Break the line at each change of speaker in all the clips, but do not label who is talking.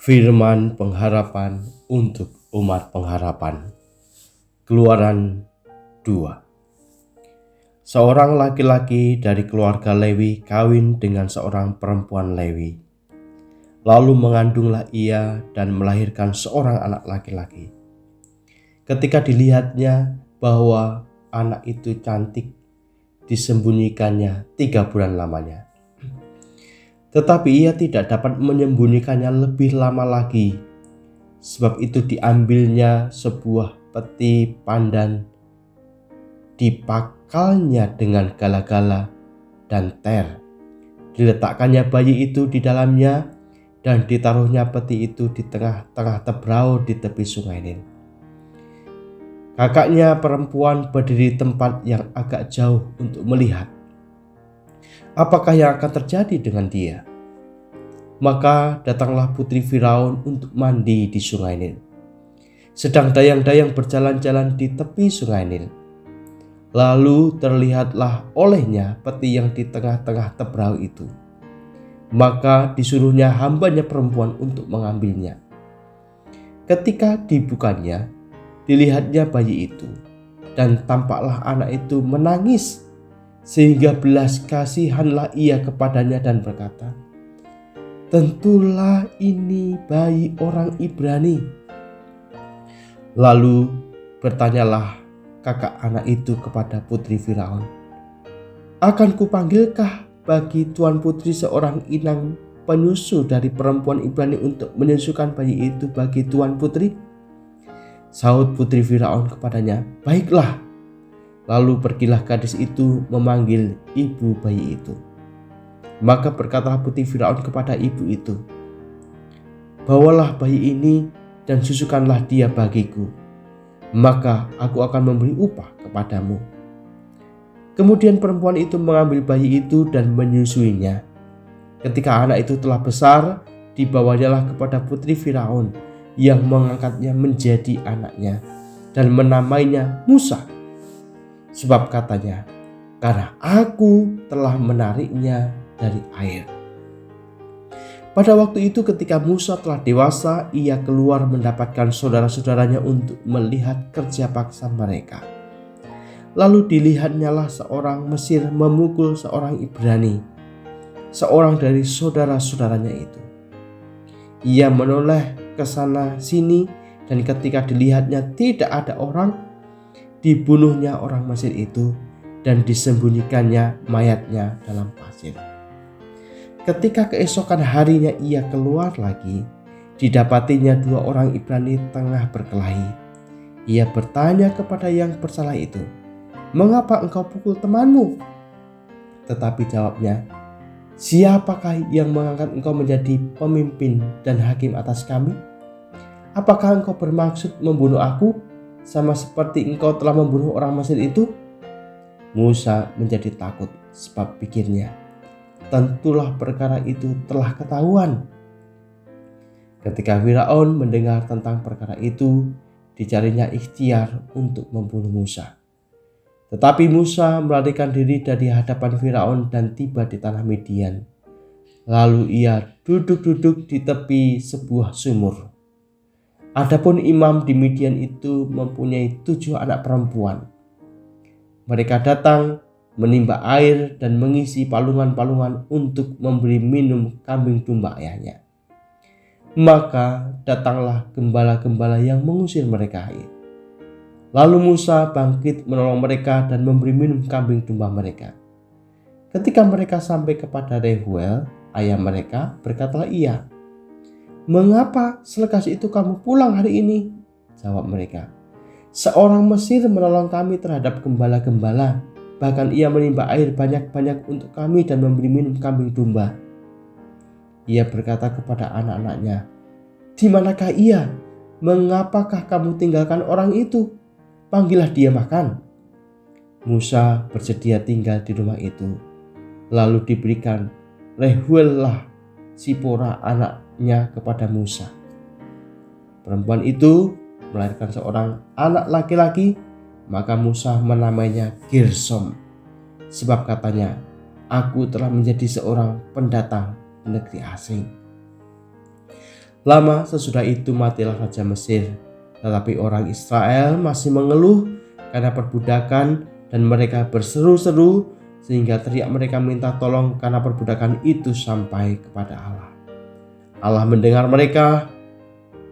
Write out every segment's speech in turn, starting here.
Firman pengharapan untuk umat pengharapan. Keluaran 2. Seorang laki-laki dari keluarga Lewi kawin dengan seorang perempuan Lewi. Lalu mengandunglah ia dan melahirkan seorang anak laki-laki. Ketika dilihatnya bahwa anak itu cantik, disembunyikannya 3 bulan lamanya. Tetapi ia tidak dapat menyembunyikannya lebih lama lagi. Sebab itu diambilnya sebuah peti pandan, dipakalnya dengan gala-gala dan ter. Diletakkannya bayi itu di dalamnya dan ditaruhnya peti itu di tengah-tengah tebrau di tepi sungai Nil. Kakaknya perempuan berdiri di tempat yang agak jauh untuk melihat apakah yang akan terjadi dengan dia. Maka datanglah putri Firaun untuk mandi di sungai Nil, sedang dayang-dayang berjalan-jalan di tepi sungai Nil. Lalu terlihatlah olehnya peti yang di tengah-tengah tebrau itu. Maka disuruhnya hambanya perempuan untuk mengambilnya. Ketika dibukanya, dilihatnya bayi itu, dan tampaklah anak itu menangis, sehingga belas kasihanlah ia kepadanya dan berkata, "Tentulah ini bayi orang Ibrani." Lalu bertanyalah kakak anak itu kepada putri Firaun, "Akan kupanggilkah bagi tuan putri seorang inang penyusu dari perempuan Ibrani untuk menyusukan bayi itu bagi tuan putri?" Sahut putri Firaun kepadanya, "Baiklah." Lalu pergilah gadis itu memanggil ibu bayi itu. Maka berkatalah putri Firaun kepada ibu itu, "Bawalah bayi ini dan susukanlah dia bagiku, maka aku akan memberi upah kepadamu." Kemudian perempuan itu mengambil bayi itu dan menyusuinya. Ketika anak itu telah besar, dibawanyalah kepada putri Firaun yang mengangkatnya menjadi anaknya dan menamainya Musa. Sebab katanya, "Karena aku telah menariknya dari air." Pada waktu itu ketika Musa telah dewasa, ia keluar mendapatkan saudara-saudaranya untuk melihat kerja paksa mereka. Lalu dilihatnyalah seorang Mesir memukul seorang Ibrani, seorang dari saudara-saudaranya itu. Ia menoleh ke sana sini, dan ketika dilihatnya tidak ada orang, dibunuhnya orang Mesir itu dan disembunyikannya mayatnya dalam pasir. Ketika keesokan harinya ia keluar lagi, didapatinya 2 orang Ibrani tengah berkelahi. Ia bertanya kepada yang bersalah itu, "Mengapa engkau pukul temanmu?" Tetapi jawabnya, "Siapakah yang mengangkat engkau menjadi pemimpin dan hakim atas kami? Apakah engkau bermaksud membunuh aku, sama seperti engkau telah membunuh orang Mesir itu?" Musa menjadi takut, sebab pikirnya, tentulah perkara itu telah ketahuan. Ketika Firaun mendengar tentang perkara itu, dicarinya ikhtiar untuk membunuh Musa. Tetapi Musa melarikan diri dari hadapan Firaun dan tiba di tanah Midian. Lalu ia duduk-duduk di tepi sebuah sumur. Adapun imam di Midian itu mempunyai 7 anak perempuan. Mereka datang menimba air dan mengisi palungan-palungan untuk memberi minum kambing domba ayahnya. Maka datanglah gembala-gembala yang mengusir mereka. Lalu Musa bangkit menolong mereka dan memberi minum kambing domba mereka. Ketika mereka sampai kepada Reuel, ayah mereka, berkatalah ia, "Mengapa selekas itu kamu pulang hari ini?" Jawab mereka, "Seorang Mesir menolong kami terhadap gembala-gembala. Bahkan ia menimba air banyak-banyak untuk kami dan memberi minum kambing domba." Ia berkata kepada anak-anaknya, "Di manakah ia? Mengapakah kamu tinggalkan orang itu? Panggillah dia makan." Musa bersedia tinggal di rumah itu. Lalu diberikan Reuel lah Sipora anaknya kepada Musa. Perempuan itu melahirkan seorang anak laki-laki, maka Musa menamainya Gersom, sebab katanya, "Aku telah menjadi seorang pendatang negeri asing." Lama sesudah itu matilah Raja Mesir, tetapi orang Israel masih mengeluh karena perbudakan dan mereka berseru-seru sehingga teriak mereka minta tolong karena perbudakan itu sampai kepada Allah. Allah mendengar mereka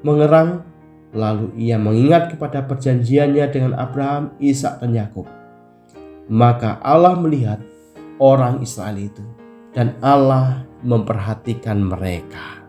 mengerang, lalu ia mengingat kepada perjanjiannya dengan Abraham, Ishak dan Yakub. Maka Allah melihat orang Israel itu dan Allah memperhatikan mereka.